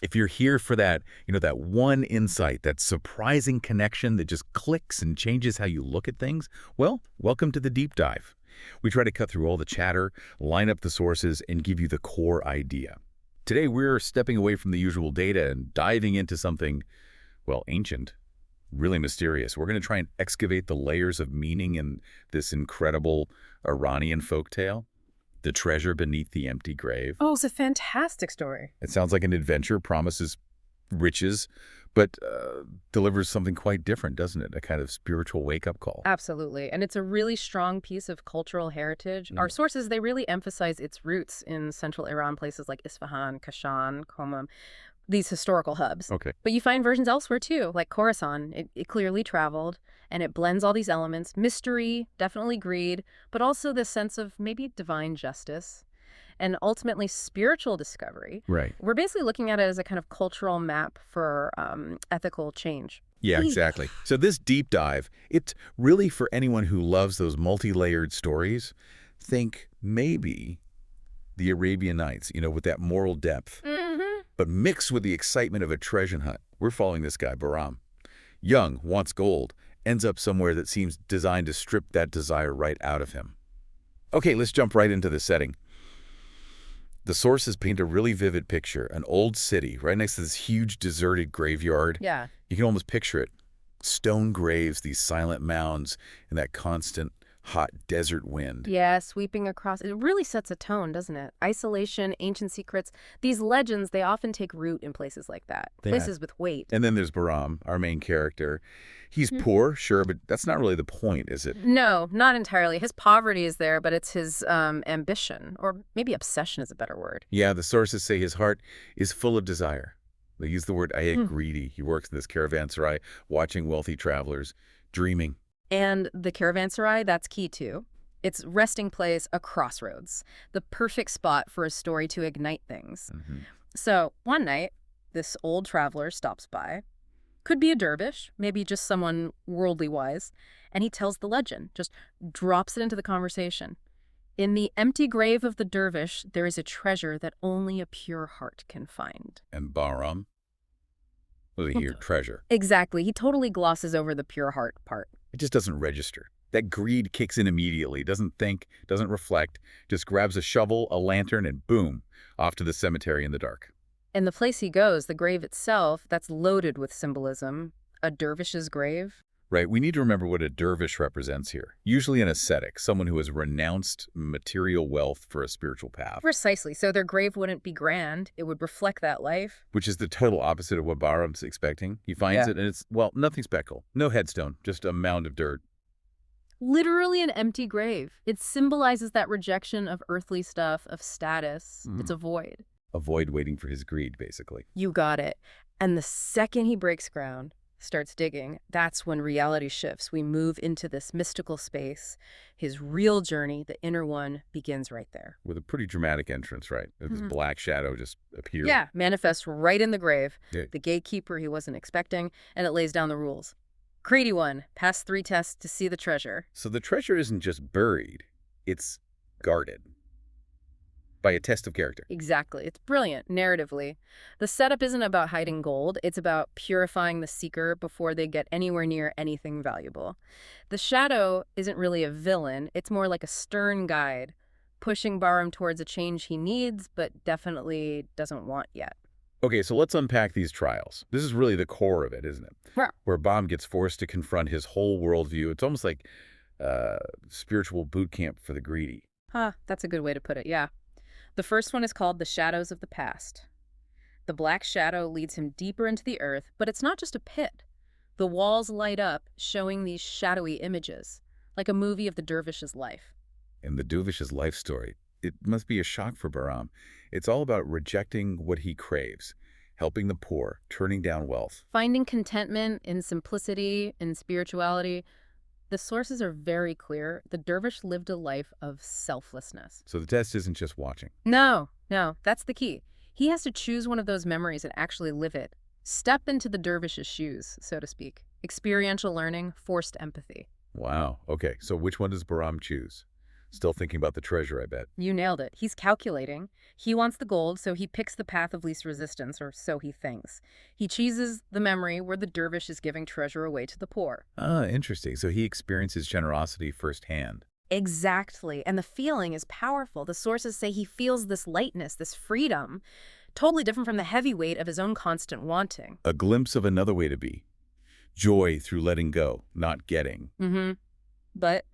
If you're here for that, that one insight, that surprising connection that just clicks and changes how you look at things, well, welcome to the deep dive. We try to cut through all the chatter, line up the sources, and give you the core idea. Today, we're stepping away from the usual data and diving into something, well, ancient, really mysterious. We're going to try and excavate the layers of meaning in this incredible Iranian folktale, the treasure beneath the empty grave. Oh, it's a fantastic story. It sounds like an adventure, promises riches, but delivers something quite different, doesn't it? A kind of spiritual wake-up call. Absolutely. And it's a really strong piece of cultural heritage. Our sources, they really emphasize its roots in central Iran, places like Isfahan, Kashan, Qom, these historical hubs. Okay. But you find versions elsewhere too, like Khorasan. It clearly traveled, and it blends all these elements. Mystery, definitely greed, but also this sense of maybe divine justice and ultimately spiritual discovery. Right. We're basically looking at it as a kind of cultural map for ethical change. Yeah, exactly. So this deep dive, it's really for anyone who loves those multi-layered stories. Think maybe the Arabian Nights, with that moral depth, but mixed with the excitement of a treasure hunt. We're following this guy, Bahram. Young, wants gold, ends up somewhere that seems designed to strip that desire right out of him. Okay, let's jump right into the setting. The sources paint a really vivid picture, an old city right next to this huge deserted graveyard. Yeah. You can almost picture it. Stone graves, these silent mounds, and that constant, hot desert wind. Yeah, sweeping across. It really sets a tone, doesn't it? Isolation, ancient secrets. These legends, they often take root in places like that. Yeah. Places with weight. And then there's Bahram, our main character. He's poor, sure, but that's not really the point, is it? No, not entirely. His poverty is there, but it's his ambition, or maybe obsession is a better word. Yeah, the sources say his heart is full of desire. They use the word greedy. He works in this caravanserai, watching wealthy travelers, dreaming. And the caravanserai, that's key too. It's resting place, a crossroads, the perfect spot for a story to ignite things. So one night, this old traveler stops by. Could be a dervish, maybe just someone worldly wise, and he tells the legend, just drops it into the conversation. In the empty grave of the dervish, there is a treasure that only a pure heart can find. And Bahram? What do you hear? Treasure. Exactly. He totally glosses over the pure heart part. It just doesn't register. That greed kicks in immediately, doesn't think, doesn't reflect, just grabs a shovel, a lantern, and boom, off to the cemetery in the dark. And the place he goes, the grave itself, that's loaded with symbolism. A dervish's grave. Right, we need to remember what a dervish represents here. Usually an ascetic, someone who has renounced material wealth for a spiritual path. Precisely. So their grave wouldn't be grand. It would reflect that life. Which is the total opposite of what Bahram's expecting. He finds it and it's, well, nothing special. No headstone, just a mound of dirt. Literally an empty grave. It symbolizes that rejection of earthly stuff, of status. It's a void. A void waiting for his greed, basically. You got it. And the second he breaks ground, starts digging, that's when reality shifts. We move into this mystical space. His real journey, the inner one, begins right there. With a pretty dramatic entrance, right? This black shadow just appears. Yeah, manifests right in the grave. Yeah. The gatekeeper he wasn't expecting, and it lays down the rules. Creedy one, pass 3 tests to see the treasure. So the treasure isn't just buried, it's guarded. By a test of character. Exactly. It's brilliant, narratively. The setup isn't about hiding gold. It's about purifying the seeker before they get anywhere near anything valuable. The shadow isn't really a villain. It's more like a stern guide, pushing Bahram towards a change he needs, but definitely doesn't want yet. Okay, so let's unpack these trials. This is really the core of it, isn't it? Yeah. Where Bahram gets forced to confront his whole worldview. It's almost like spiritual boot camp for the greedy. That's a good way to put it, yeah. The first one is called The Shadows of the Past. The black shadow leads him deeper into the earth, but it's not just a pit. The walls light up, showing these shadowy images, like a movie of the dervish's life. And the dervish's life story, it must be a shock for Bahram. It's all about rejecting what he craves, helping the poor, turning down wealth. Finding contentment in simplicity, in spirituality. The sources are very clear. The dervish lived a life of selflessness. So the test isn't just watching. No, that's the key. He has to choose one of those memories and actually live it. Step into the dervish's shoes, so to speak. Experiential learning, forced empathy. Wow. Okay, so which one does Bahram choose? Still thinking about the treasure, I bet. You nailed it. He's calculating. He wants the gold, so he picks the path of least resistance, or so he thinks. He chooses the memory where the dervish is giving treasure away to the poor. Ah, interesting. So he experiences generosity firsthand. Exactly. And the feeling is powerful. The sources say he feels this lightness, this freedom, totally different from the heavy weight of his own constant wanting. A glimpse of another way to be. Joy through letting go, not getting. But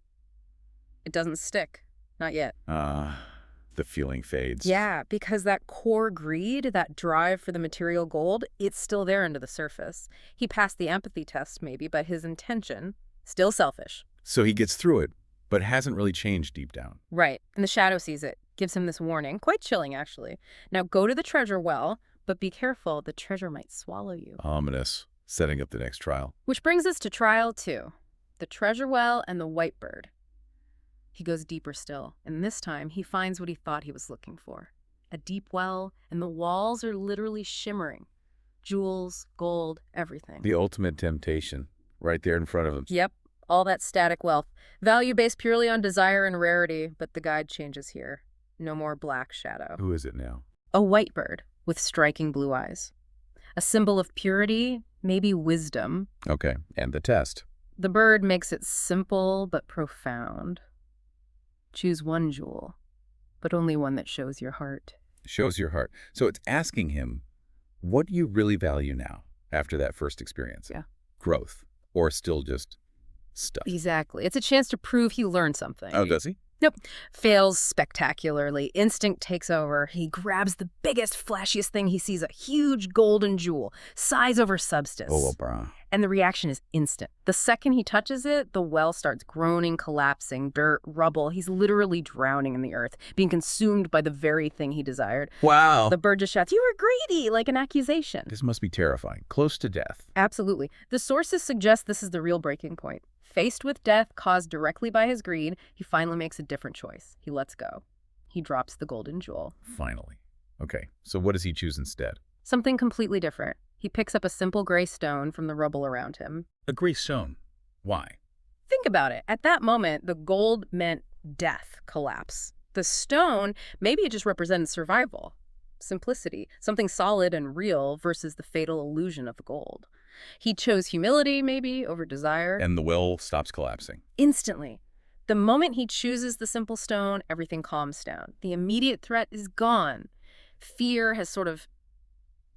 it doesn't stick. Not yet. The feeling fades. Yeah, because that core greed, that drive for the material gold, it's still there under the surface. He passed the empathy test maybe, but his intention, still selfish. So he gets through it, but hasn't really changed deep down. Right. And the shadow sees it, gives him this warning, quite chilling actually. Now go to the treasure well, but be careful, the treasure might swallow you. Ominous. Setting up the next trial. Which brings us to trial 2, the treasure well and the white bird. He goes deeper still, and this time he finds what he thought he was looking for. A deep well, and the walls are literally shimmering. Jewels, gold, everything. The ultimate temptation, right there in front of him. Yep, all that static wealth. Value based purely on desire and rarity, but the guide changes here. No more black shadow. Who is it now? A white bird with striking blue eyes. A symbol of purity, maybe wisdom. Okay, and the test. The bird makes it simple but profound. Choose one jewel, but only one that shows your heart. Shows your heart. So it's asking him, what do you really value now after that first experience? Yeah. Growth, or still just stuff? Exactly. It's a chance to prove he learned something. Oh, does he? Nope. Fails spectacularly. Instinct takes over. He grabs the biggest, flashiest thing he sees, a huge golden jewel, size over substance. Oh, well, brah. And the reaction is instant. The second he touches it, the well starts groaning, collapsing, dirt, rubble. He's literally drowning in the earth, being consumed by the very thing he desired. Wow. The bird just shouts, "You were greedy," like an accusation. This must be terrifying. Close to death. Absolutely. The sources suggest this is the real breaking point. Faced with death caused directly by his greed, he finally makes a different choice. He lets go. He drops the golden jewel. Finally. Okay, so what does he choose instead? Something completely different. He picks up a simple gray stone from the rubble around him. A gray stone. Why? Think about it. At that moment, the gold meant death, collapse. The stone, maybe it just represented survival, simplicity, something solid and real versus the fatal illusion of the gold. He chose humility, maybe, over desire. And the well stops collapsing. Instantly. The moment he chooses the simple stone, everything calms down. The immediate threat is gone. Fear has sort of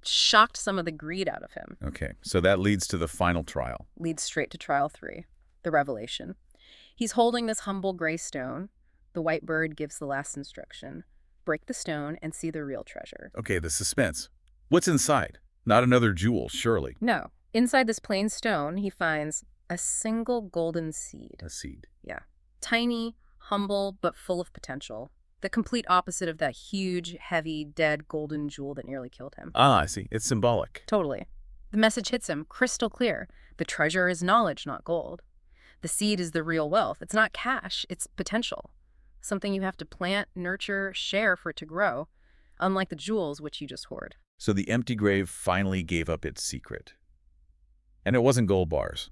shocked some of the greed out of him. Okay, so that leads to the final trial. Leads straight to trial 3, the revelation. He's holding this humble gray stone. The white bird gives the last instruction. Break the stone and see the real treasure. Okay, the suspense. What's inside? Not another jewel, surely. No. Inside this plain stone, he finds a single golden seed. A seed. Yeah. Tiny, humble, but full of potential. The complete opposite of that huge, heavy, dead golden jewel that nearly killed him. Ah, I see. It's symbolic. Totally. The message hits him crystal clear. The treasure is knowledge, not gold. The seed is the real wealth. It's not cash, it's potential. Something you have to plant, nurture, share for it to grow, unlike the jewels which you just hoard. So the empty grave finally gave up its secret. And it wasn't gold bars.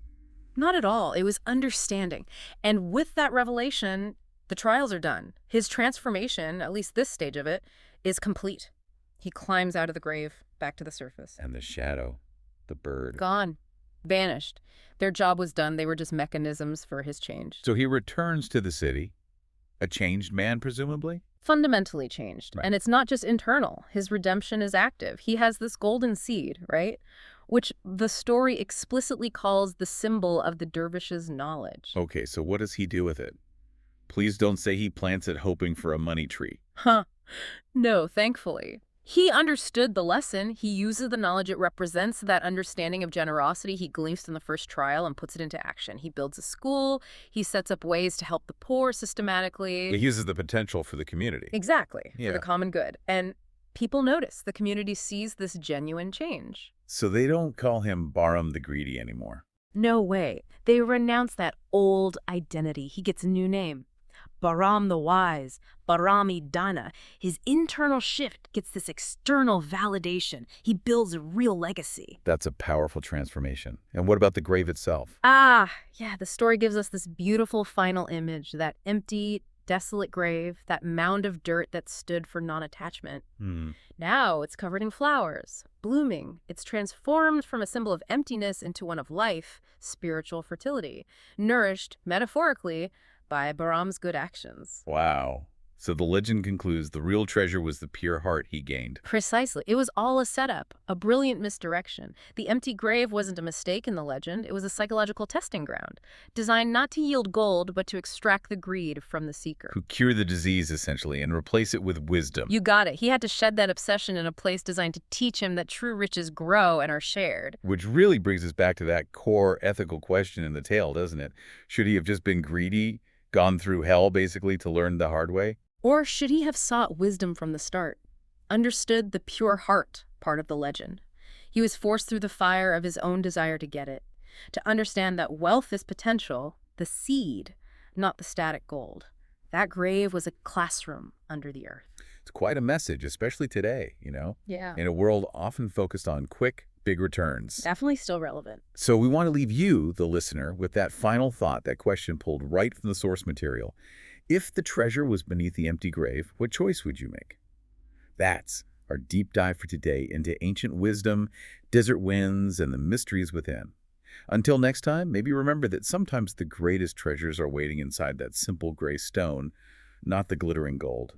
Not at all. It was understanding. And with that revelation, the trials are done. His transformation, at least this stage of it, is complete. He climbs out of the grave, back to the surface. And the shadow, the bird. Gone. Vanished. Their job was done. They were just mechanisms for his change. So he returns to the city, a changed man, presumably? Fundamentally changed. Right. And it's not just internal. His redemption is active. He has this golden seed, right? Which the story explicitly calls the symbol of the dervish's knowledge. Okay, so what does he do with it? Please don't say he plants it hoping for a money tree. Huh. No, thankfully. He understood the lesson. He uses the knowledge it represents, that understanding of generosity he glimpsed in the first trial, and puts it into action. He builds a school. He sets up ways to help the poor systematically. He uses the potential for the community. Exactly, Yeah. for the common good. And people notice. The community sees this genuine change. So they don't call him Bahram the Greedy anymore. No way. They renounce that old identity. He gets a new name. Bahram the Wise, Bahram Dana. His internal shift gets this external validation. He builds a real legacy. That's a powerful transformation. And what about the grave itself? Yeah, the story gives us this beautiful final image, that empty, desolate grave, that mound of dirt that stood for non-attachment. Hmm. Now it's covered in flowers, blooming. It's transformed from a symbol of emptiness into one of life, spiritual fertility, nourished, metaphorically, by Bahram's good actions. Wow. So the legend concludes the real treasure was the pure heart he gained. Precisely. It was all a setup, a brilliant misdirection. The empty grave wasn't a mistake in the legend. It was a psychological testing ground, designed not to yield gold, but to extract the greed from the seeker. Who cure the disease, essentially, and replace it with wisdom. You got it. He had to shed that obsession in a place designed to teach him that true riches grow and are shared. Which really brings us back to that core ethical question in the tale, doesn't it? Should he have just been greedy, gone through hell, basically, to learn the hard way? Or should he have sought wisdom from the start, understood the pure heart part of the legend? He was forced through the fire of his own desire to get it, to understand that wealth is potential, the seed, not the static gold. That grave was a classroom under the earth. It's quite a message, especially today, Yeah. in a world often focused on quick, big returns. Definitely still relevant. So we want to leave you, the listener, with that final thought, that question pulled right from the source material. If the treasure was beneath the empty grave, what choice would you make? That's our deep dive for today into ancient wisdom, desert winds, and the mysteries within. Until next time, maybe remember that sometimes the greatest treasures are waiting inside that simple gray stone, not the glittering gold.